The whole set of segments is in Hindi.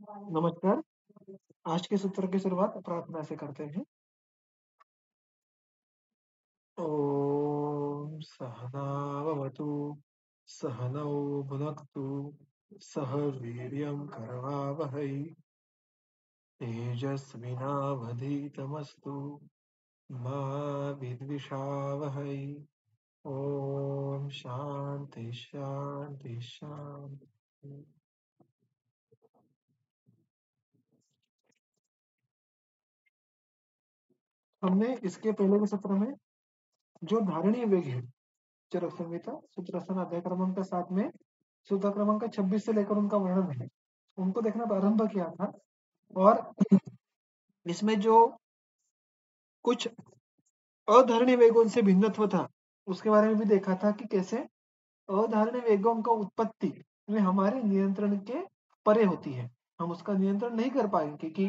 नमस्कार। आज के सत्र की शुरुआत प्रार्थना से करते हैं। ओम सहना भवतु, सहनौ भुनक्तु, सह वीर्यं करवावहै, तेजस्विनावधीतमस्तु मा विद्विषावहै। ओम शांति शांति शांति। हमने इसके पहले के सत्र में जो धारणीय वेग है, चरक संहिता सूत्रासन अध्याय क्रमांक 7 में सूत्र क्रमांक 26 से लेकर उनका वर्णन है, उनको देखना प्रारंभ किया था। और इसमें जो कुछ अधारणीय वेगों से भिन्नत्व था, उसके बारे में भी देखा था कि कैसे अधारणीय वेगों का उत्पत्ति में हमारे नियंत्रण के परे होती है। हम उसका नियंत्रण नहीं कर पाएंगे कि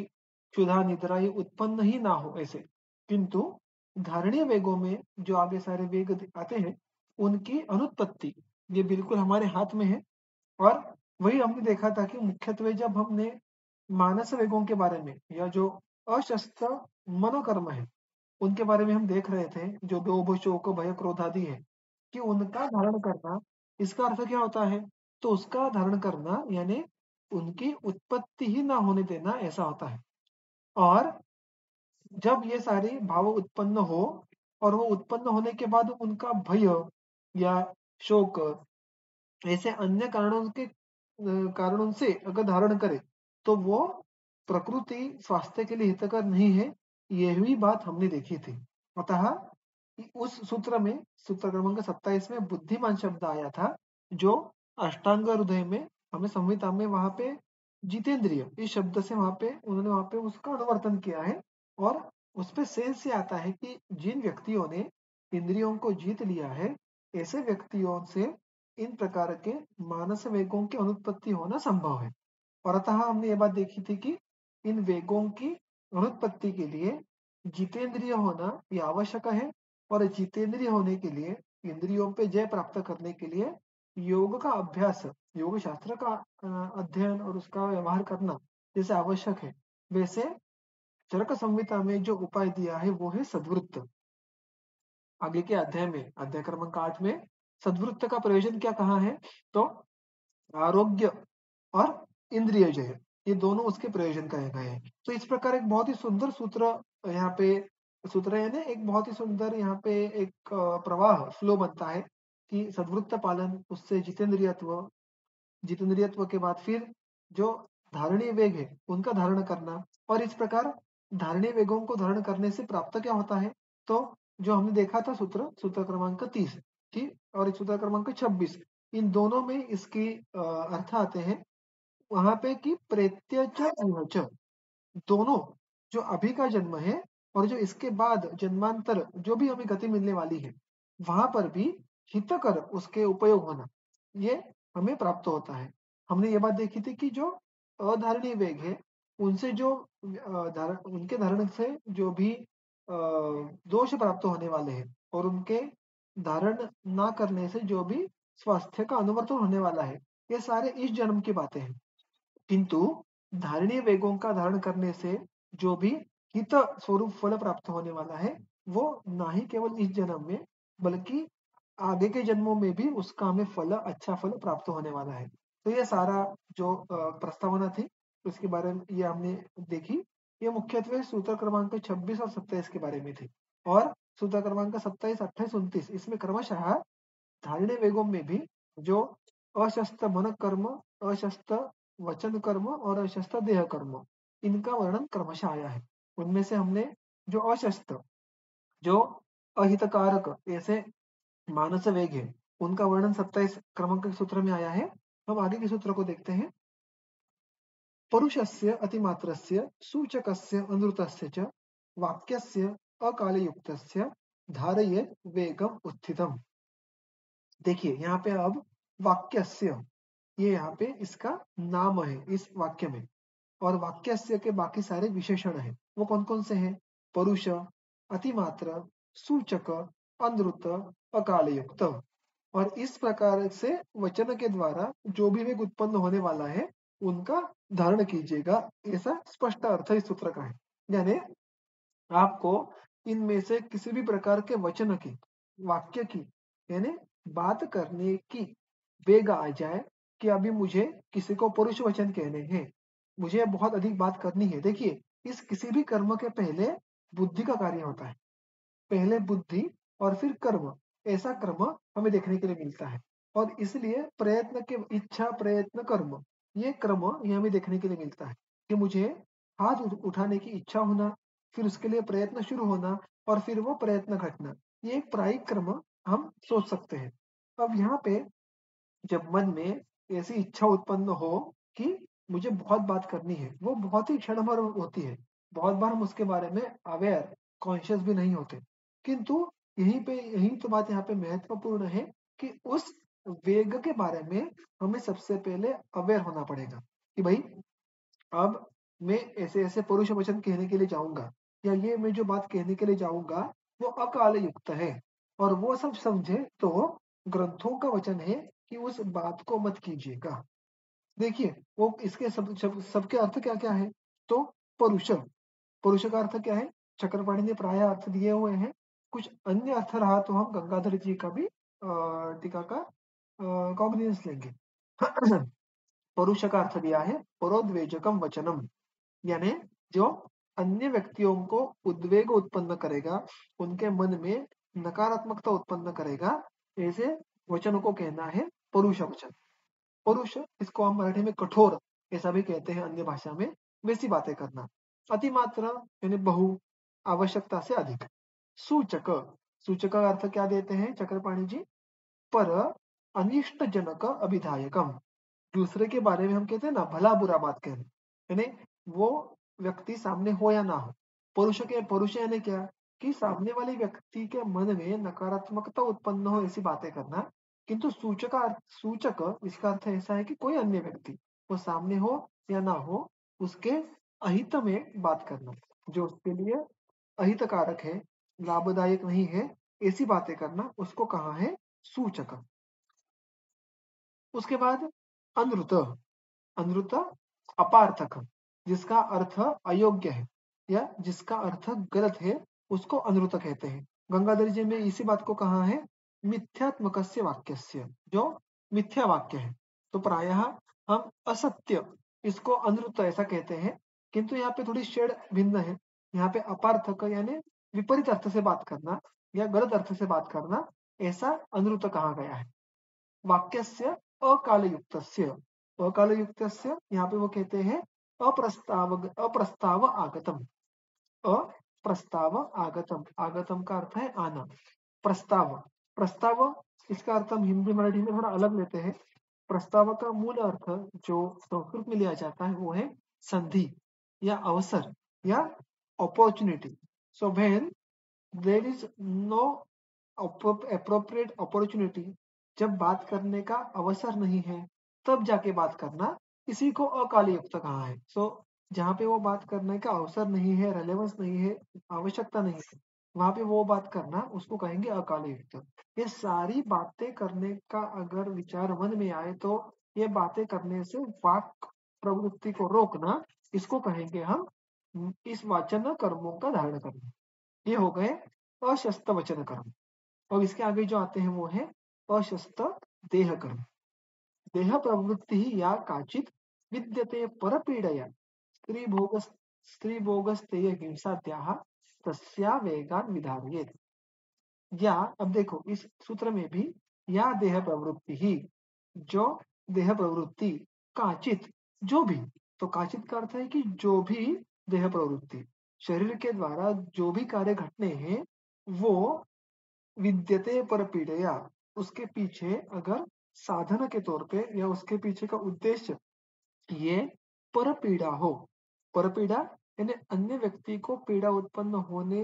क्षुधा निद्रा ये उत्पन्न ही ना हो ऐसे, किंतु धारणीय वेगों में जो आगे सारे वेग आते हैं, उनकी अनुत्पत्ति ये बिल्कुल हमारे हाथ में है। और वही हमने देखा था कि मुख्यत्वे जब हमने मानस वेगों के बारे में या जो अशस्त्र मनोकर्म है उनके बारे में हम देख रहे थे, जो लोभ शोक भय क्रोध आदि है, कि उनका धारण करना, इसका अर्थ क्या होता है? तो उसका धारण करना यानी उनकी उत्पत्ति ही ना होने देना, ऐसा होता है। और जब ये सारे भाव उत्पन्न हो और वो उत्पन्न होने के बाद उनका भय या शोक ऐसे अन्य कारणों से अगर धारण करे, तो वो प्रकृति स्वास्थ्य के लिए हितकर नहीं है। यही बात हमने देखी थी। अतः उस सूत्र में सूत्र क्रमांक 27 में बुद्धिमान शब्द आया था, जो अष्टांग हृदय में हमें संहिता में वहां पे जितेंद्रिय इस शब्द से उन्होंने वहां पे उसका अनुवर्तन किया है। और उस पे सेंस से आता है कि जिन व्यक्तियों ने इंद्रियों को जीत लिया है, ऐसे व्यक्तियों से इन प्रकार के मानस वेगों की अनुत्पत्ति होना संभव है। और अतः हमने ये बात देखी थी कि इन वेगों की अनुत्पत्ति के लिए जितेंद्रिय होना ये आवश्यक है। और जितेंद्रिय होने के लिए, इंद्रियों पे जय प्राप्त करने के लिए योग का अभ्यास, योग शास्त्र का अध्ययन और उसका व्यवहार करना जैसे आवश्यक है, वैसे चरक संहिता में जो उपाय दिया है वो है सद्वृत्त। आगे के अध्याय में अध्याय क्रमांक 8 में सद्वृत्त का प्रयोजन क्या कहा है? तो आरोग्य और इंद्रिय जय, ये दोनों उसके प्रयोजन कहे गए हैं। तो इस प्रकार एक बहुत ही सुंदर सूत्र यहाँ पे, सूत्र यानी एक बहुत ही सुंदर यहाँ पे एक प्रवाह फ्लो बनता है कि सद्वृत्त पालन, उससे जितेंद्रियत्व, जितेंद्रियत्व के बाद फिर जो धारणीय वेग है उनका धारण करना। और इस प्रकार धारणीय वेगों को धारण करने से प्राप्त क्या होता है? तो जो हमने देखा था सूत्र क्रमांक 30, ठीक, और सूत्र क्रमांक 26, इन दोनों में इसकी अर्थ आते हैं वहां पे कि प्रेत्यच इह च, दोनों जो अभी का जन्म है और जो इसके बाद जन्मांतर जो भी हमें गति मिलने वाली है, वहां पर भी हितकर उसके उपयोग होना, ये हमें प्राप्त होता है। हमने ये बात देखी थी कि जो अधारणीय वेग है, उनसे जो उनके धारण से जो भी दोष प्राप्त होने वाले हैं और उनके धारण ना करने से जो भी स्वास्थ्य का अनुवर्तन होने वाला है, ये सारे इस जन्म की बातें हैं। किंतु धारणीय वेगों का धारण करने से जो भी हित स्वरूप फल प्राप्त होने वाला है, वो ना ही केवल इस जन्म में, बल्कि आगे के जन्मों में भी उसका हमें फल, अच्छा फल प्राप्त होने वाला है। तो ये सारा जो प्रस्तावना थी, उसके बारे में ये हमने देखी। ये मुख्यत्वे सूत्र क्रमांक 26 और 27 के बारे में थी। और सूत्र क्रमांक 27, 28, 29 इसमें क्रमशः धारणीय वेगों में भी जो अशस्त्र मन कर्म, अशस्त्र वचन कर्म और अशस्त्र देह कर्म, इनका वर्णन क्रमशः आया है। उनमें से हमने जो अशस्त्र, जो अहितकारक ऐसे मानस वेग है, उनका वर्णन 27 क्रमांक के सूत्र में आया है। हम आगे के सूत्र को देखते हैं। परुषस्य अतिमात्रस्य सूचकस्य अनृतस्य च वाक्यस्य अकालयुक्तस्य धारयेत् वेगम उत्थितम। देखिए यहाँ पे अब वाक्यस्य, ये यहाँ पे इसका नाम है इस वाक्य में, और वाक्यस्य के बाकी सारे विशेषण हैं। वो कौन कौन से हैं? परुष, अतिमात्र, सूचक, अनृत, अकालयुक्त। और इस प्रकार से वचन के द्वारा जो भी वेग उत्पन्न होने वाला है, उनका धारण कीजिएगा, ऐसा स्पष्ट अर्थ इस सूत्र का है। यानी आपको इनमें से किसी भी प्रकार के वचन की, वाक्य की, यानी बात करने की वेग आ जाए कि अभी मुझे किसी को पुरुष वचन कहने हैं, मुझे बहुत अधिक बात करनी है। देखिए, इस किसी भी कर्म के पहले बुद्धि का कार्य होता है। पहले बुद्धि और फिर कर्म, ऐसा क्रम हमें देखने के लिए मिलता है। और इसलिए प्रयत्न के इच्छा, प्रयत्न, कर्म, ये क्रम ये हमें देखने के लिए मिलता है कि मुझे हाथ उठाने की इच्छा होना, फिर उसके लिए प्रयत्न शुरू होना और फिर वो प्रयत्न घटना। ये एक प्रायिक क्रम हम सोच सकते हैं। अब यहाँ पे जब मन में ऐसी इच्छा उत्पन्न हो कि मुझे बहुत बात करनी है, वो बहुत ही क्षण भर होती है। बहुत बार हम उसके बारे में अवेयर, कॉन्शियस भी नहीं होते। किंतु यही तो बात यहाँ पे महत्वपूर्ण है कि उस वेग के बारे में हमें सबसे पहले अवेयर होना पड़ेगा कि भाई अब मैं ऐसे-ऐसे पुरुष वचन कहने के लिए जाऊँगा या ये मैं जो बात कहने के लिए जाऊँगा वो अकाल युक्त है और वो सब समझे तो ग्रंथों का वचन है कि उस बात को मत कीजिएगा। देखिए, वो इसके सबके अर्थ क्या-क्या है? तो परुष, परुष का अर्थ क्या है? चक्रपाणि ने प्रायः अर्थ दिए हुए हैं। कुछ अन्य अर्थ रहा तो हम गंगाधर जी का भी टीका का कॉग्निजेंस लेंगे। परुष का अर्थ दिया है परोद्वेजकम वचनम, यानी जो अन्य व्यक्तियों को उद्वेग उत्पन्न करेगा, उनके मन में नकारात्मकता उत्पन्न करेगा, ऐसे वचनों को कहना है परुष वचन। परुष, इसको हम मराठी में कठोर ऐसा भी कहते हैं अन्य भाषा में, वैसी बातें करना। अतिमात्रा यानी बहु, आवश्यकता से अधिक। सूचक, सूचक का अर्थ क्या देते हैं चक्रपाणी जी? पर अनिष्टजनक अभिधायकम, दूसरे के बारे में हम कहते हैं ना भला-बुरा बात कहना, यानी वो व्यक्ति सामने हो या ना हो। परुष यानी क्या? कि सामने वाले व्यक्ति के मन में नकारात्मकता उत्पन्न हो ऐसी बातें करना। किंतु सूचक इसका अर्थ ऐसा है कि कोई अन्य व्यक्ति, वो सामने हो या ना हो, उसके अहित में बात करना, जो उसके लिए अहितकारक है, लाभदायक नहीं है, ऐसी बातें करना, उसको कहा है सूचक। उसके बाद अनृत, अनृत अपार्थक, जिसका अर्थ अयोग्य है या जिसका अर्थ गलत है, उसको अनृत कहते हैं। गंगाधर जी ने इसी बात को कहा है मिथ्यात्मकस्य वाक्यस्य, जो मिथ्या वाक्य है। तो प्रायः हम असत्य, इसको अनृत ऐसा कहते हैं, किंतु यहाँ पे थोड़ी शेड भिन्न है। यहाँ पे अपार्थक यानी विपरीत अर्थ से बात करना या गलत अर्थ से बात करना, ऐसा अनृत कहा गया है। वाक्यस्य अकालयुक्तस्य, अकालयुक्तस्य यहाँ पे वो कहते हैं अप्रस्ताव आगतम, अप्रस्ताव आगतम, आगतम का अर्थ है आना, प्रस्ताव, प्रस्ताव इसका अर्थ हम हिंदी मराठी में थोड़ा अलग लेते हैं। प्रस्ताव का मूल अर्थ जो संस्कृत में लिया जाता है वो है संधि या अवसर या opportunity. So when there is no appropriate opportunity, जब बात करने का अवसर नहीं है तब जाके बात करना, इसी को अकालयुक्त कहा है। जहाँ पे वो बात करने का अवसर नहीं है, रेलेवेंस नहीं है, आवश्यकता नहीं है, वहां पे वो बात करना उसको कहेंगे अकालयुक्त। ये सारी बातें करने का अगर विचार मन में आए तो ये बातें करने से वाक प्रवृत्ति को रोकना, इसको कहेंगे हम इस वाचन कर्मों का धारण करना। ये हो गए अशस्त वचन कर्म। और इसके आगे जो आते हैं वो है अशस्त देह कर्म। देह प्रवृत्ति ही या काचित विद्यते परपीडया स्त्री भोगस्तेय हिंसात्याह तस्या वेगान विधारयेत। या अब देखो इस सूत्र में भी या देह प्रवृत्ति ही, जो देह प्रवृत्ति, काचित जो भी, तो काचित का अर्थ है कि जो भी देह प्रवृत्ति, शरीर के द्वारा जो भी कार्य घटने हैं वो विद्यते पर पीड़या, उसके पीछे अगर साधन के तौर पे या उसके पीछे का उद्देश्य ये पर पीड़ा हो, पर पीड़ा यानी अन्य व्यक्ति को पीड़ा उत्पन्न होने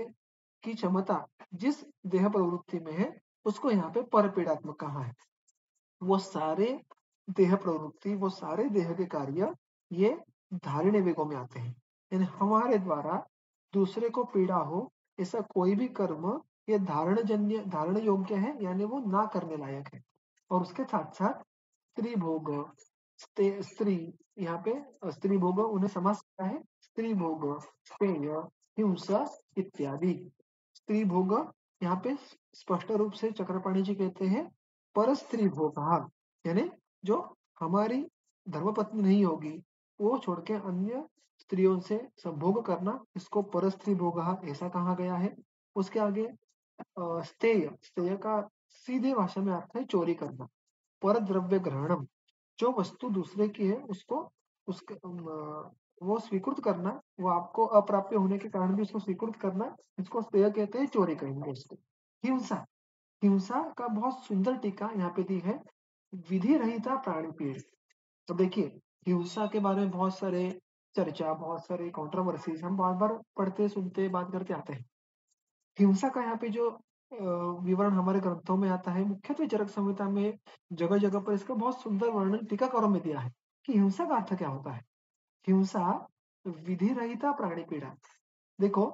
की क्षमता जिस देह प्रवृत्ति में है, उसको यहाँ पे पर पीड़ात्मक कहा है। वो सारे देह प्रवृत्ति, वो सारे देह के कार्य ये धारिणी वेगों में आते हैं, यानी हमारे द्वारा दूसरे को पीड़ा हो ऐसा कोई भी कर्म ये धारण योग्य है, यानी वो ना करने लायक है। और उसके साथ साथ त्रिभोग, स्त्री, यहाँ पे स्त्री भोग उन्हें समास क्या है, स्त्री भोग, पेय, हिंसा इत्यादि। स्त्री भोग यहाँ पे स्पष्ट रूप से चक्रपाणी जी कहते हैं पर स्त्री भोग, यानी जो हमारी धर्मपत्नी नहीं होगी वो छोड़ के अन्य स्त्रियों से संभोग करना, इसको पर स्त्री भोग ऐसा कहा गया है। उसके आगे स्तेय, स्तेय का सीधे भाषा में अर्थ है चोरी करना। पर द्रव्य ग्रहणम, जो वस्तु दूसरे की है उसको उसके वो स्वीकृत करना, वो आपको अप्राप्य होने के कारण भी उसको स्वीकृत करना, इसको स्तेय कहते हैं, चोरी कहेंगे इसको। हिंसा, हिंसा का बहुत सुंदर टीका यहाँ पे दी है, विधि रहिता प्राणी पीड़। तो देखिए हिंसा के बारे में बहुत सारे चर्चा, बहुत सारे कॉन्ट्रोवर्सीज हम बार बार पढ़ते सुनते बात करते आते हैं। हिंसा का यहाँ पे जो विवरण हमारे ग्रंथों में आता है, मुख्यतः चरक संहिता में जगह जगह पर इसका बहुत सुंदर वर्णन टीकाकारों में दिया है कि हिंसा का अर्थ क्या होता है। हिंसा विधि रहिता प्राणी पीड़ा। देखो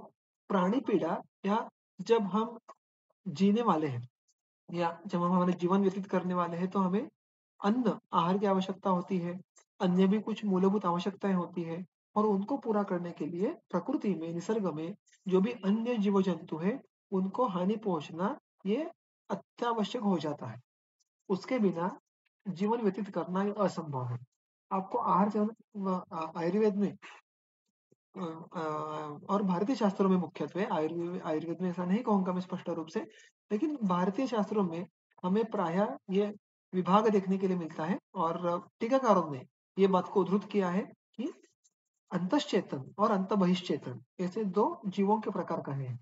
प्राणी पीड़ा या जब हम जीने वाले हैं या जब हम हमारे जीवन व्यतीत करने वाले हैं तो हमें अन्न आहार की आवश्यकता होती है, अन्य भी कुछ मूलभूत आवश्यकताएं होती है, और उनको पूरा करने के लिए प्रकृति में निसर्ग में जो भी अन्य जीव जंतु है उनको हानि पहुंचना ये अत्यावश्यक हो जाता है। उसके बिना जीवन व्यतीत करना ये असंभव है। आपको आहार आयुर्वेद में और भारतीय शास्त्रों में मुख्यत्वे, आयुर्वेद में ऐसा नहीं कहूंगा मैं स्पष्ट रूप से, लेकिन भारतीय शास्त्रों में हमें प्रायः ये विभाग देखने के लिए मिलता है, और टीकाकारों ने ये बात को उद्धृत किया है कि अंतश्चेतन और अंत बहिश्चेतन ऐसे दो जीवों के प्रकार कहे हैं,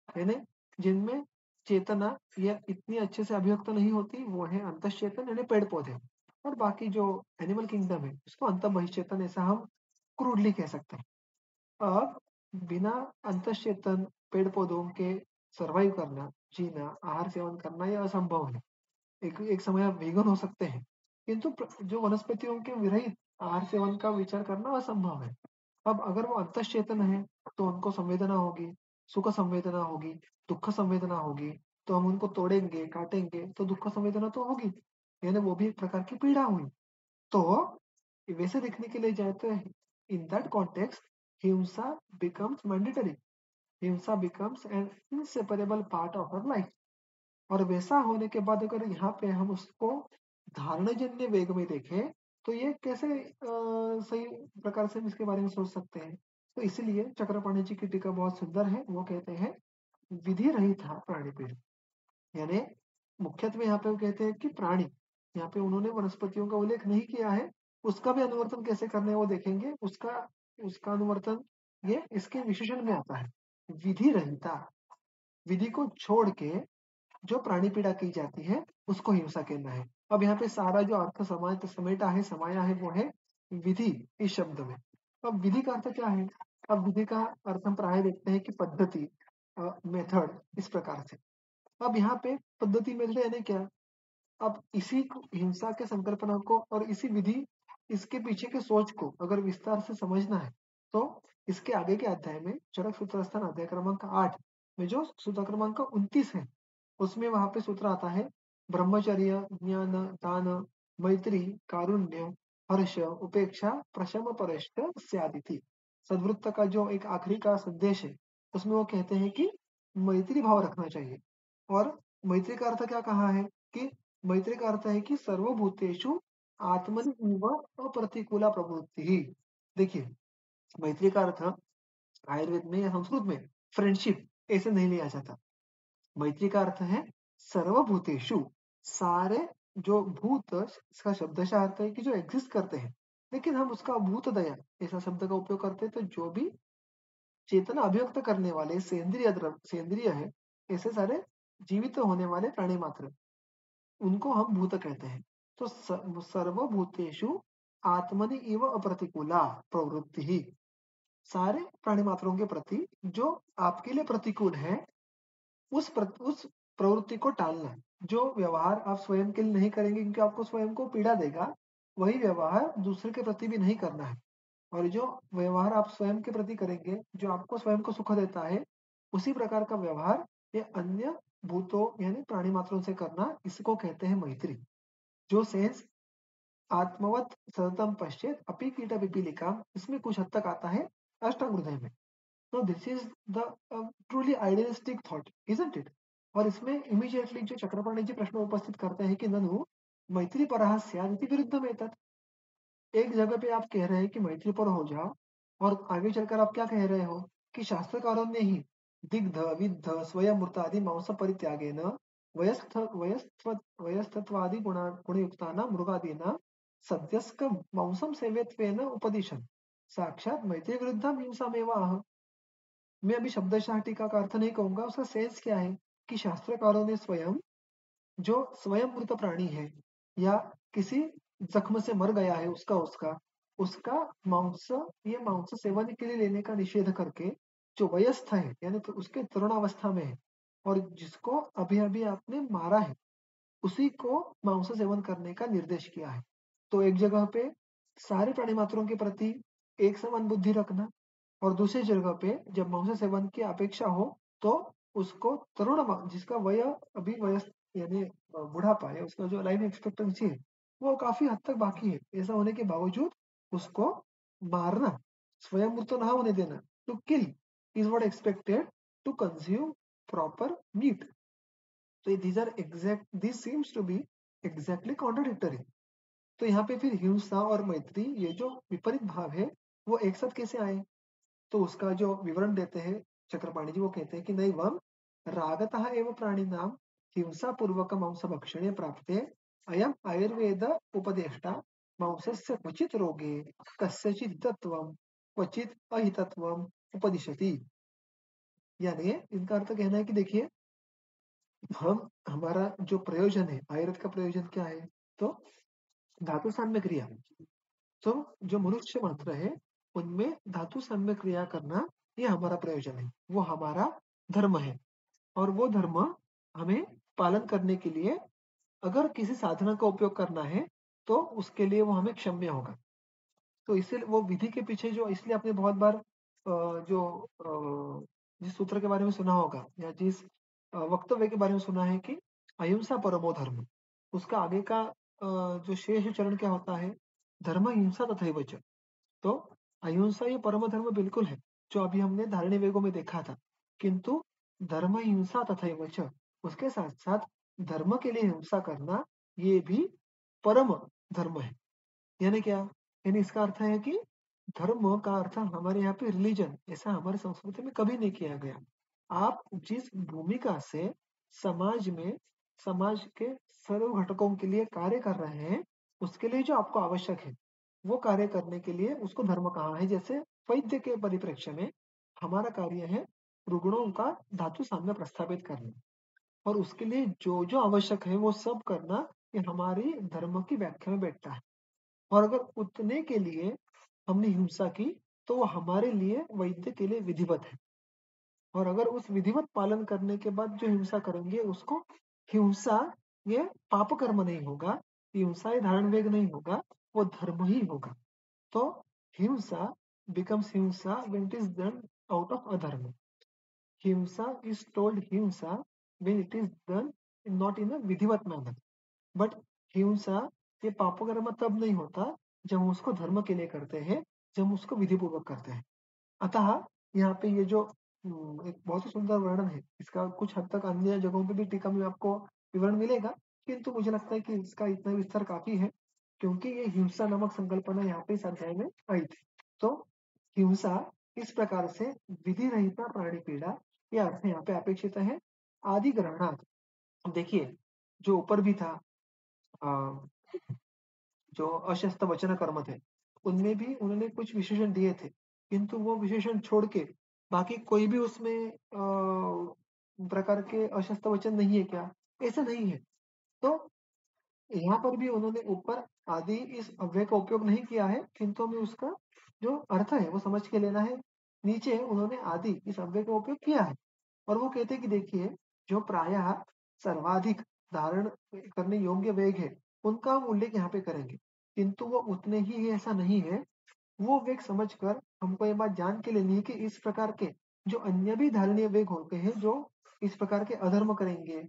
यानी जिनमें चेतना ये इतनी अच्छे से अभिव्यक्त नहीं होती वो है अंतश्चेतन यानी पेड़ पौधे, और बाकी जो एनिमल किंगडम है उसको अंत बहिश्चेतन ऐसा हम क्रूडली कह सकते हैं। अब बिना अंतःचेतन पेड़ पौधों के सरवाइव करना, जीना, आहार सेवन करना यह असंभव है। एक एक समय आप वेगन हो सकते हैं, किंतु जो वनस्पतियों के विरहित आहार सेवन का विचार करना असंभव है। अब अगर वो अंतःचेतन है तो उनको संवेदना होगी, सुख संवेदना होगी, दुख संवेदना होगी, तो हम उनको तोड़ेंगे काटेंगे तो दुख संवेदना तो होगी, यानी वो भी एक प्रकार की पीड़ा हुई। तो वैसे देखने के लिए जाए तो इन दैट कॉन्टेक्स्ट हिंसा becomes mandatory, हिंसा becomes an inseparable part of our life। और वैसा होने के बाद अगर यहाँ पे हम उसको धारणजन्य वेग में देखें तो ये कैसे सही प्रकार से हम इसके बारे में सोच सकते हैं। तो इसीलिए चक्रपाणी जी की टीका बहुत सुंदर है, वो कहते हैं विधि रहित था प्राणी पीड़, यानी मुख्यत्वे यहाँ पे वो कहते हैं कि प्राणी, यहाँ पे उन्होंने वनस्पतियों का उल्लेख नहीं किया है, उसका भी अनुवर्तन कैसे करना है वो देखेंगे, उसका उसका अनुवर्तन ये इसके विशेषण में आता है। विधि रहिता, विधि को छोड़ के जो प्राणी पीड़ा की जाती है उसको हिंसा कहना है। अब यहाँ पे सारा जो अर्थ समेटा है, समाया है वो है विधि इस शब्द में। अब विधि का अर्थ क्या है, अब विधि का अर्थ हम प्राय देखते हैं कि पद्धति, मेथड, इस प्रकार से। अब यहाँ पे पद्धति मेथड यानी क्या, अब इसी हिंसा के संकल्पना को और इसी विधि, इसके पीछे के सोच को अगर विस्तार से समझना है तो इसके आगे के अध्याय में चरक सूत्रस्थान अध्याय क्रमांक 8 में जो सूत्र क्रमांक 29 है उसमें वहां पे सूत्र आता है ब्रह्मचर्य, ज्ञान, दान, मैत्री, कारुण्य, हर्ष, उपेक्षा, प्रशम परश्च स्यादिति। सद्वृत्त का जो एक आखिरी का संदेश है उसमें वो कहते हैं कि मैत्री भाव रखना चाहिए। और मैत्री का अर्थ क्या कहा है कि मैत्री का अर्थ है कि सर्वभूतेषु आत्मनि इव अप्रतिकूला प्रवृत्ति ही। देखिए मैत्री का अर्थ आयुर्वेद में या संस्कृत में फ्रेंडशिप ऐसे नहीं लिया जाता। मैत्री का अर्थ है सर्वभूतेषु, सारे जो भूत, इसका शब्दशः अर्थ है कि जो एग्जिस्ट करते हैं, लेकिन हम उसका भूत दया ऐसा शब्द का उपयोग करते हैं, तो जो भी चेतना अभिव्यक्त करने वाले सेंद्रिय है, ऐसे सारे जीवित होने वाले प्राणी मात्र, उनको हम भूत कहते हैं। तो सर्वभूतेषु आत्मनि इव अप्रतिकूला प्रवृत्ति ही, सारे प्राणी मात्रों के प्रति जो आपके लिए प्रतिकूल है उस प्रवृत्ति को टालना। जो व्यवहार आप स्वयं के लिए नहीं करेंगे क्योंकि आपको स्वयं को पीड़ा देगा, वही व्यवहार दूसरे के प्रति भी नहीं करना है। और जो व्यवहार आप स्वयं के प्रति करेंगे, जो आपको स्वयं को सुख देता है, उसी प्रकार का व्यवहार ये अन्य भूतों यानी प्राणी मात्रों से करना, इसको कहते हैं मैत्री। जो सेंस आत्मवत सततम पश्चेत अपि कीट पिपीलिका, इसमें कुछ हद तक आता है अष्टांग हृदय में। तो this is the truly idealistic thought, isn't it? और इसमें इमीडिएटली जो चक्रपाणी जी प्रश्न उपस्थित करते हैं कि ननु मैत्रीपरः स्यात् इति विरुद्धम एतत्। एक जगह पे आप कह रहे हैं कि मैत्रीपर हो जाओ, और आगे चलकर आप क्या कह रहे हो कि शास्त्रकारों ने ही दिग्ध विद्ध स्वयं आदि मांस परित्यागेन वयस्थत्वादि गुणयुक्तानां मृगादीनां सद्यस्क मांसम सेव्यत्वेन उपदिशन् साक्षात मैत्री विरुद्धम हिंसामेव आह। मैं अभी शब्दशः टीका का अर्थ नहीं कहूंगा, उसका सेंस क्या है कि शास्त्रकारों ने स्वयं, जो स्वयं मृत प्राणी है या किसी जख्म से मर गया है उसका उसका मांस, ये मांस सेवन के लिए लेने का निषेध करके, जो वयस्थ है यानी तो उसके तरुणावस्था में है और जिसको अभी अभी आपने मारा है, उसी को मांस सेवन करने का निर्देश किया है। तो एक जगह पे सारे प्राणी मात्रों के प्रति एक समान बुद्धि रखना, और दूसरी जगह पे जब मांस सेवन की अपेक्षा हो तो उसको जिसका वय अभी वयस्क यानी बुढ़ापा है, उसका जो लाइफ एक्सपेक्टेंसी है वो काफी हद तक बाकी है, ऐसा होने के बावजूद उसको मारना, स्वयं मृत ना होने देना, to kill is what expected to consume proper meat. तो these are exact, this seems to be exactly contradictory. तो यहाँ पे फिर हिंसा और मैत्री, ये जो विपरीत भाव है वो एक साथ कैसे आए? तो उसका जो विवरण देते हैं चक्रपाणी जी, वो कहते हैं कि नैवं रागतः एव प्राणिनां हिंसा पूर्वक मांस भक्षणे प्राप्ते अयम आयुर्वेद उपदेष्टा मांसस्य क्वचित रोगे कस्यचित् हितत्वं क्वचित अहितत्वं उपदिशति। यानी इनका अर्थ कहना है कि देखिए, हम हमारा जो प्रयोजन है, आयुर्वेद का प्रयोजन क्या है? तो धातु साम्य क्रिया। तो जो मनुष्य मात्र है उनमें धातु साम्य क्रिया करना, ये हमारा प्रयोजन है, वो हमारा धर्म है। और वो धर्म हमें पालन करने के लिए अगर किसी साधना का उपयोग करना है तो उसके लिए वो हमें क्षम्य होगा। तो इसलिए वो विधि के पीछे जो, इसलिए आपने बहुत बार जिस सूत्र के बारे में सुना होगा या जिस वक्तव्य के बारे में सुना है कि अहिंसा परमो धर्म, उसका आगे का जो शेष चरण क्या होता है? धर्म हिंसा तथैव च। तो अहिंसा ये परम धर्म बिल्कुल है, जो अभी हमने धारणी वेगों में देखा था। किंतु धर्म हिंसा तथैव च, उसके साथ साथ धर्म के लिए हिंसा करना ये भी परम धर्म है। यानी क्या? यानी इसका अर्थ है कि धर्म का अर्थ हमारे यहाँ पे रिलीजन, ऐसा हमारी संस्कृति में कभी नहीं किया गया। आप जिस भूमिका से समाज में, समाज के सर्व घटकों के लिए कार्य कर रहे हैं, उसके लिए जो आपको आवश्यक है वो कार्य करने के लिए उसको धर्म कहा है। जैसे वैद्य के परिप्रेक्ष्य में हमारा कार्य है रुग्णों का धातु साम्य प्रस्थापित करना, और उसके लिए जो जो आवश्यक है वो सब करना, ये हमारी धर्म की व्याख्या में बैठता है। और अगर उतने के लिए हमने हिंसा की तो वो हमारे लिए, वैद्य के लिए विधिवत है। और अगर उस विधिवत पालन करने के बाद जो हिंसा करेंगे उसको हिंसा, ये पाप कर्म नहीं होगा, हिंसा ये धारण वेग नहीं होगा, वो धर्म ही होगा। तो हिंसा becomes हिंसा when it is done out of अधर्म। हिंसा is told हिंसा when it is done not in a विधिवत मैनर। बट हिंसा ये पाप कर्म तब नहीं होता जब हम उसको धर्म के लिए करते हैं, जब हम उसको विधि पूर्वक करते हैं। अतः यहाँ पे ये जो एक बहुत ही सुंदर वर्णन है, इसका कुछ हद तक अन्य जगहों पे भी टीका में आपको विवरण मिलेगा, किंतु मुझे लगता है कि इसका इतना विस्तार काफी है, क्योंकि ये हिंसा नामक संकल्पना यहाँ पे इस अध्याय में आई थी। तो हिंसा इस प्रकार से विधि रहित प्राणी पीड़ा, ये अर्थ यहाँ पे अपेक्षित है। आदि ग्रहणार्थ, देखिए जो ऊपर भी था, अ, जो अशस्त्र वचन कर्म थे, उनमें भी उन्होंने कुछ विशेषण दिए थे, किंतु वो विशेषण छोड़ के बाकी कोई भी उसमें प्रकार के अशस्त्र वचन नहीं है क्या? ऐसा नहीं है। तो यहाँ पर भी उन्होंने ऊपर आदि इस अव्यय का उपयोग नहीं किया है, किंतु हमें उसका जो अर्थ है वो समझ के लेना है। नीचे उन्होंने आदि इस अव्यय का उपयोग किया है, और वो कहते हैं कि देखिए, जो प्रायः सर्वाधिक धारण करने योग्य वेग है उनका हम उल्लेख यहाँ पे करेंगे, किंतु वो उतने ही है ऐसा नहीं है। वो वेग समझकर हमको ये बात जान के लेनी है कि इस प्रकार के जो अन्य भी धारणीय वेग होते हैं, जो इस प्रकार के अधर्म करेंगे,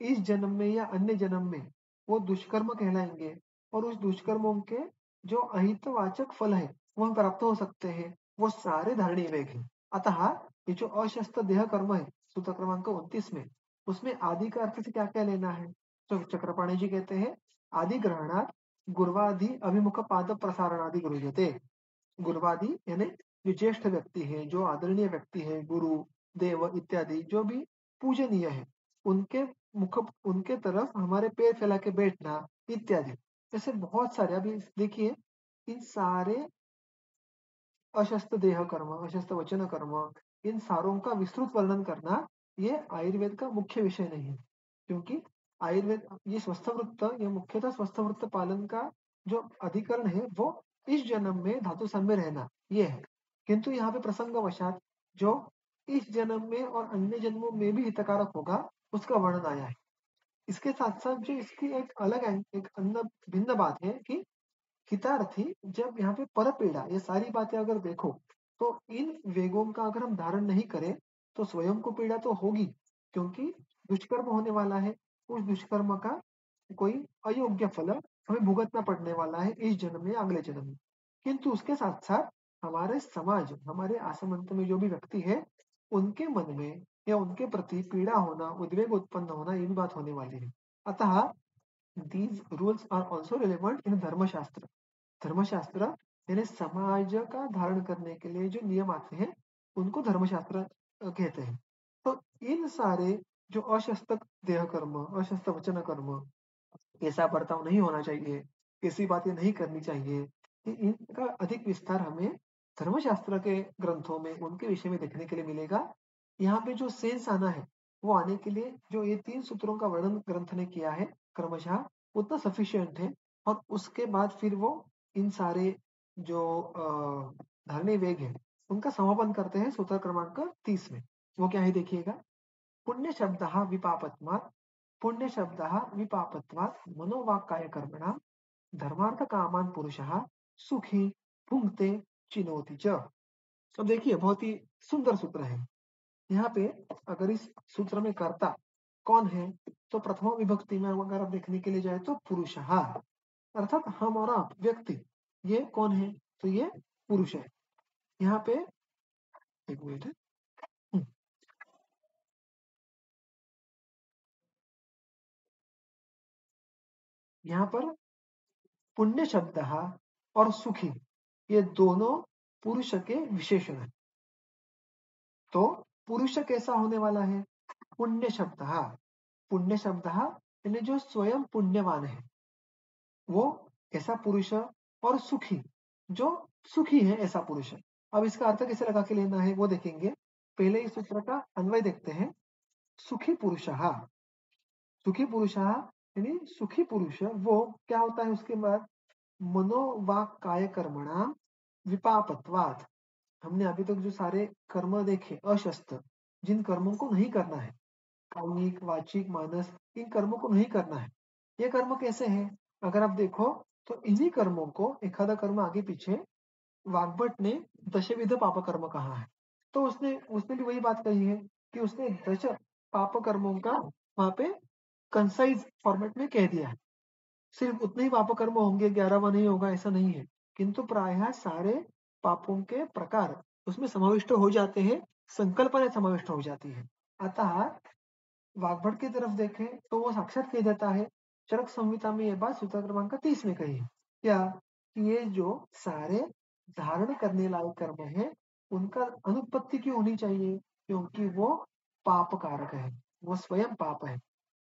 इस जन्म में या अन्य जन्म में वो दुष्कर्म कहलाएंगे, और उस दुष्कर्मों के जो अहितवाचक फल है वो हम प्राप्त हो सकते हैं, वो सारे धारणीय वेग है। अतः ये जो अशस्त्र देह कर्म है सूत्र क्रमांक 29 में, उसमें आदि का अर्थ से क्या क्या लेना है? तो चक्रपाणी जी कहते हैं आदि ग्रहणात गुर्वादि अभिमुख पाद प्रसारणादि गृह्यते। गुरुवादी यानी जो ज्येष्ठ व्यक्ति है, जो आदरणीय व्यक्ति है, गुरु देव इत्यादि जो भी पूजनीय है, उनके उनके तरफ हमारे पैर फैला के बैठना इत्यादि, ऐसे बहुत सारे। अभी देखिए इन सारे अशस्त्र देह कर्म, अशस्त्र वचन कर्म, इन सारों का विस्तृत वर्णन करना ये आयुर्वेद का मुख्य विषय नहीं है, क्योंकि आयुर्वेद ये स्वस्थ वृत्त, ये मुख्यतः स्वस्थ वृत्त पालन का जो अधिकरण है वो इस जन्म में धातु सम्य रहना ये है। किंतु यहाँ पे प्रसंगवशात जो इस जन्म में और अन्य जन्मों में भी हितकारक होगा उसका वर्णन आया है। इसके साथ साथ जो इसकी एक अलग एक अन्य भिन्न बात है कि हितार्थी जब यहाँ पे परपीड़ा ये सारी बातें अगर देखो तो इन वेगों का अगर हम धारण नहीं करें तो स्वयं को पीड़ा तो होगी, क्योंकि दुष्कर्म होने वाला है, उस दुष्कर्म का कोई अयोग्य फल हमें भुगतना पड़ने वाला है इस जन्म में अगले जन्म में। किंतु उसके साथ साथ हमारे समाज, हमारे आसमंत में जो भी व्यक्ति है उनके मन में या उनके प्रति पीड़ा होना, उद्वेग उत्पन्न होना, ये भी बात होने वाली है। अतः these rules are also relevant in Dharmashastra. Dharmashastra यानी समाज का धारण करने के लिए जो नियम आते हैं उनको धर्मशास्त्र कहते हैं। तो इन सारे जो अशस्त्र देह कर्म, अशस्त्र वचन कर्म, ऐसा बर्ताव नहीं होना चाहिए, ऐसी बातें नहीं करनी चाहिए, इनका अधिक विस्तार हमें धर्मशास्त्र के ग्रंथों में उनके विषय में देखने के लिए मिलेगा। यहाँ पे जो सेंस आना है वो आने के लिए जो ये 3 सूत्रों का वर्णन ग्रंथ ने किया है क्रमशः उतना सफिशिएंट है। और उसके बाद फिर वो इन सारे जो धारणीय वेग है उनका समापन करते हैं सूत्र क्रमांक 30 में। वो क्या है देखिएगा, पुण्य शब्द विपापत्वात्, पुण्य शब्द विपापत्वात् मनोवाक्काय कर्मणां धर्मार्थ कामान पुरुषः सुखी भुंक्ते चिनोति च। अब देखिए बहुत ही सुंदर सूत्र है। यहाँ पे अगर इस सूत्र में कर्ता कौन है तो प्रथमा विभक्ति में अगर आप देखने के लिए जाए तो पुरुषः, अर्थात हम और आप व्यक्ति, ये कौन है तो ये पुरुष है। यहाँ पे एक मिनट है, यहाँ पर पुण्य शब्द और सुखी ये दोनों पुरुष के विशेषण है। तो पुरुष कैसा होने वाला है? पुण्य शब्द, पुण्य शब्द यानी जो स्वयं पुण्यवान है वो ऐसा पुरुष, और सुखी जो सुखी है ऐसा पुरुष है। अब इसका अर्थ कैसे लगा के लेना है वो देखेंगे। पहले इस सूत्र का अन्वय देखते हैं। सुखी पुरुष, सुखी पुरुष यानी सुखी पुरुष वो क्या होता है उसके बाद, मनोवाक काय कर्मणा विपापत्वात्। हमने अभी तक जो सारे कर्म देखे अशस्त्र, जिन कर्मों को नहीं करना है, कायिक वाचिक मानस, इन कर्मों को नहीं करना है। ये कर्म कैसे हैं? अगर आप देखो तो इन्हीं कर्मों को एखादा कर्म आगे पीछे वाग्भट ने दशविध पाप कर्म कहा है। तो उसने उसने भी वही बात कही है कि उसने दश पाप कर्मों का वहां पे कंसाइज फॉर्मेट में कह दिया है। सिर्फ उतने ही पाप कर्म होंगे, 11वां नहीं होगा ऐसा नहीं है, किंतु प्रायः सारे पापों के प्रकार उसमें समाविष्ट हो जाते हैं, संकल्पना समाविष्ट हो जाती है। अतः वाग्भट की तरफ देखें तो वो साक्षात कह देता है, चरक संहिता में ये बात सूत्र क्रमांक 30 में कही है क्या, कि ये जो सारे धारण करने लायक कर्म है उनका अनुत्पत्ति क्यों होनी चाहिए? क्योंकि वो पाप कारक है, वो स्वयं पाप है।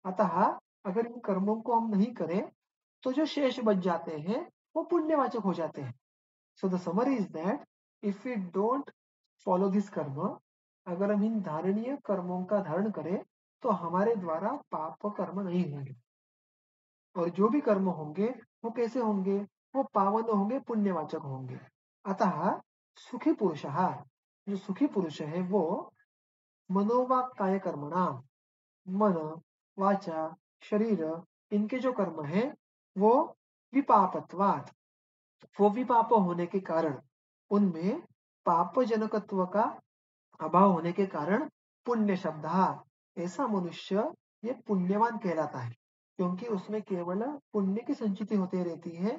अतः अगर इन कर्मों को हम नहीं करें तो जो शेष बच जाते हैं वो पुण्यवाचक हो जाते हैं। So the summary is that if we don't follow this karma, अगर हम इन धारणीय कर्मों का धारण करें तो हमारे द्वारा पाप कर्म नहीं होंगे, और जो भी कर्म होंगे वो कैसे होंगे? वो पावन होंगे, पुण्यवाचक होंगे। अतः सुखी पुरुष, जो सुखी पुरुष है वो मनोवाक काय कर्मणा, मन वाचा शरीर इनके जो कर्म है वो विपापत्वात्, वो विपाप होने के कारण, उनमें पाप जनकत्व का अभाव होने के कारण पुण्य शब्द, ऐसा मनुष्य ये पुण्यवान कहलाता है। क्योंकि उसमें केवल पुण्य की संचिति होती रहती है,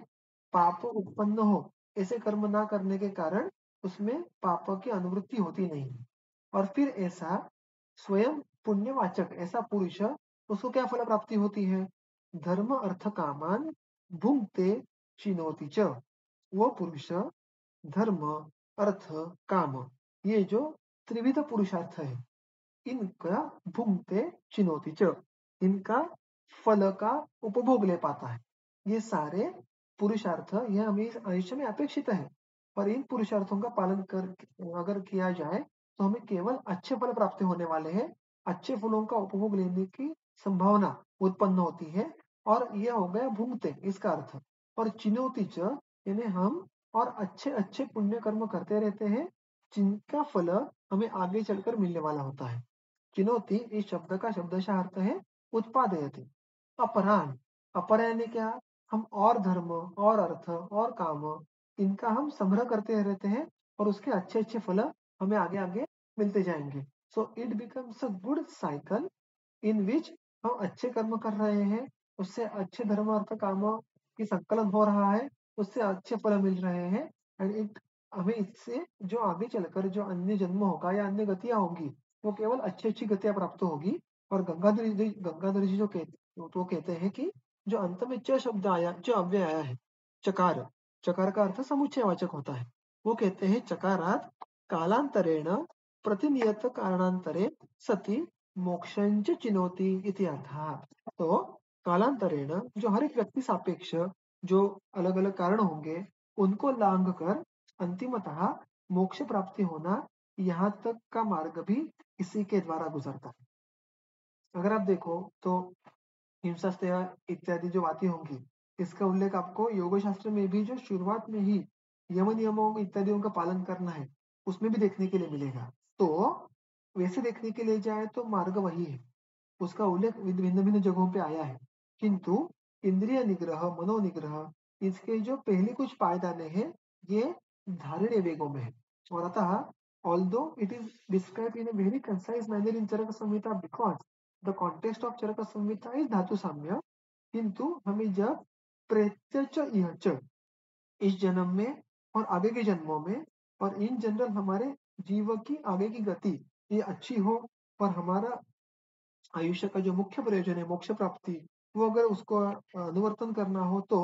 पाप उत्पन्न हो ऐसे कर्म ना करने के कारण उसमें पाप की अनुवृत्ति होती नहीं। और फिर ऐसा स्वयं पुण्यवाचक ऐसा पुरुष, उसको क्या फल प्राप्ति होती है? धर्म अर्थ कामान भुंक्ते चिनोति च। वो पुरुष धर्म, अर्थ, काम, ये जो त्रिविध पुरुषार्थ है, इनका भुंक्ते चिनोति च, इनका फल का उपभोग ले पाता है। ये सारे पुरुषार्थ यह हमें इस आयुष्य में अपेक्षित है, पर इन पुरुषार्थों का पालन कर अगर किया जाए तो हमें केवल अच्छे फल प्राप्त होने वाले हैं, अच्छे फलों का उपभोग लेने की संभावना उत्पन्न होती है। और यह हो गया भुंक्ते इसका अर्थ। और चिनोति च यानी हम और अच्छे अच्छे पुण्य कर्म करते रहते हैं, जिनका फल हमें आगे चलकर मिलने वाला होता है। चिनोति इस शब्द का शब्दशः अर्थ है उत्पादयति। अपरान, अपर यानी क्या? हम और धर्म और अर्थ और काम, इनका हम संग्रह करते रहते हैं और उसके अच्छे अच्छे फल हमें आगे आगे मिलते जाएंगे। So it becomes a good cycle in which हम अच्छे कर्म कर रहे हैं, उससे अच्छे धर्म अर्थ कामों की संकलन हो रहा है, उससे अच्छे फल मिल रहे हैं। एंड इट हमें इससे जो आगे चलकर जो अन्य जन्म होगा या अन्य गतियां होंगी, वो केवल अच्छी अच्छी गतियां प्राप्त होगी। और गंगाधर जी जो कहते हैं कि जो अंत में च शब्द आया, जो अव्यय आया है, चकार, चकार का अर्थ समुच्चयवाचक होता है। वो कहते हैं चकारात कालांतरेण प्रतिनियत कारणांतरे सति मोक्षंच चिनोति इति अर्थः। तो कालांतरेण जो हर एक व्यक्ति सापेक्ष जो अलग अलग कारण होंगे, उनको लांघ कर अंतिमतः मोक्ष प्राप्ति होना, यहाँ तक का मार्ग भी इसी के द्वारा गुजरता है। अगर आप देखो तो हिंसा इत्यादि जो बातें होंगी, इसका उल्लेख आपको योग शास्त्र में भी जो शुरुआत में ही यम नियमों इत्यादियों का पालन करना है, उसमें भी देखने के लिए मिलेगा। तो वैसे देखने के लिए जाए तो मार्ग वही है, उसका उल्लेख भिन्न भिन्न जगहों पे आया है। किंतु इंद्रिय निग्रह, मनोनिग्रह, इसके जो पहले कुछ पायदाने हैं, ये धारणीय वेगों में है। और अतः although it is described in a very concise manner in Charak Samhita because the context of Charak Samhita is धातु साम्य, किंतु हमें जब प्रत्यच यह च इस जन्म में और आगे के जन्मों में और इन जनरल हमारे जीव की आगे की गति ये अच्छी हो और हमारा आयुष्य का जो मुख्य प्रयोजन है मोक्ष प्राप्ति, वो अगर उसको अनुवर्तन करना हो तो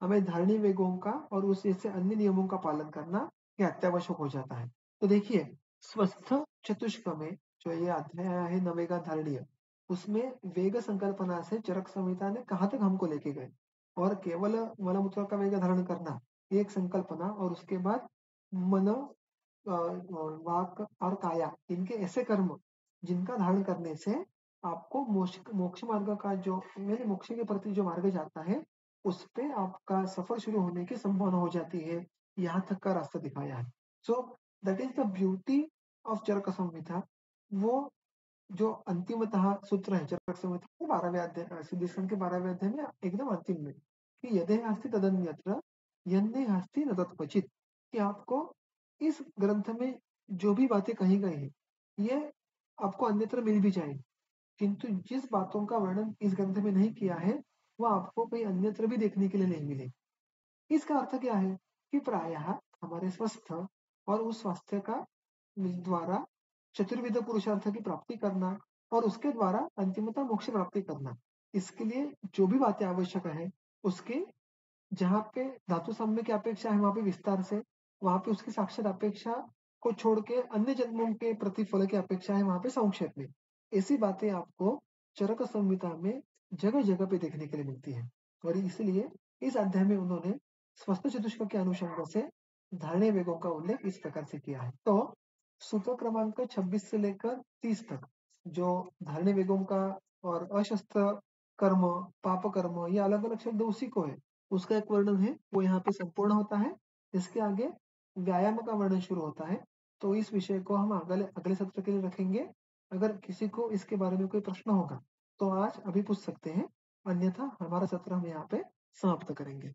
हमें धारणी वेगों का और उस जैसे अन्य नियमों का पालन करना ये अत्यावश्यक हो जाता है। तो देखिए स्वस्थ चतुष्क में जो ये अध्याय है नवेगा धारणीय, उसमें वेग संकल्पना से चरक संहिता ने कहाँ तक हमको लेके गए। और केवल मलमूत्र का वेग धारण करना ये एक संकल्पना, और उसके बाद मन वाक और काया, इनके ऐसे कर्म जिनका धारण करने से आपको मोक्ष मोक्ष मार्ग का जो मेरे मोक्ष के प्रति जो मार्ग जाता है, उस पे आपका सफर शुरू होने की संभावना हो जाती है। यहाँ तक का रास्ता दिखाया है। So that is the beauty of Charaka Samhita. वो जो अंतिमतः सूत्र है चरक संहिता के 12वें अध्याय, सिद्धिस्कंद के 12वें अध्याय में एकदम अंतिम में कि यदे हस्ति तदन्यत्र यन्ने हस्ति न तत्क्वचित्, कि आपको इस ग्रंथ में जो भी बातें कही गई है, ये आपको अन्यत्र मिल भी जाएगी, किंतु जिस बातों का वर्णन इस ग्रंथ में नहीं किया है, वह आपको कहीं अन्यत्र भी देखने के लिए नहीं मिलेगी। इसका अर्थ क्या है कि प्रायः हमारे स्वस्थ और उस स्वास्थ्य का द्वारा चतुर्विध पुरुषार्थ की प्राप्ति करना और उसके द्वारा अंतिमतः मोक्ष प्राप्ति करना, इसके लिए जो भी बातें आवश्यक है, उसके जहाँ पे धातु साम्य की अपेक्षा है वहाँ पे विस्तार से, वहाँ पे उसकी साक्षात अपेक्षा को छोड़ के अन्य जन्मों के प्रतिफल की अपेक्षा है वहाँ पे संक्षेप में। ऐसी बातें आपको चरक संहिता में जगह जगह पे देखने के लिए मिलती है। और इसलिए इस अध्याय में उन्होंने स्वस्थ चतुष्क के अनुषंग से धारणीय वेगों का उल्लेख इस प्रकार से किया है। तो सूत्र क्रमांक 26 से लेकर 30 तक जो धारणीय वेगों का और अशस्त्र कर्म, पाप कर्म, ये अलग अलग शब्द उसी को है, उसका एक वर्णन है, वो यहाँ पे संपूर्ण होता है। इसके आगे व्यायाम का वर्णन शुरू होता है। तो इस विषय को हम अगले अगले सत्र के लिए रखेंगे। अगर किसी को इसके बारे में कोई प्रश्न होगा तो आज अभी पूछ सकते हैं, अन्यथा हमारा सत्र हम यहाँ पे समाप्त करेंगे।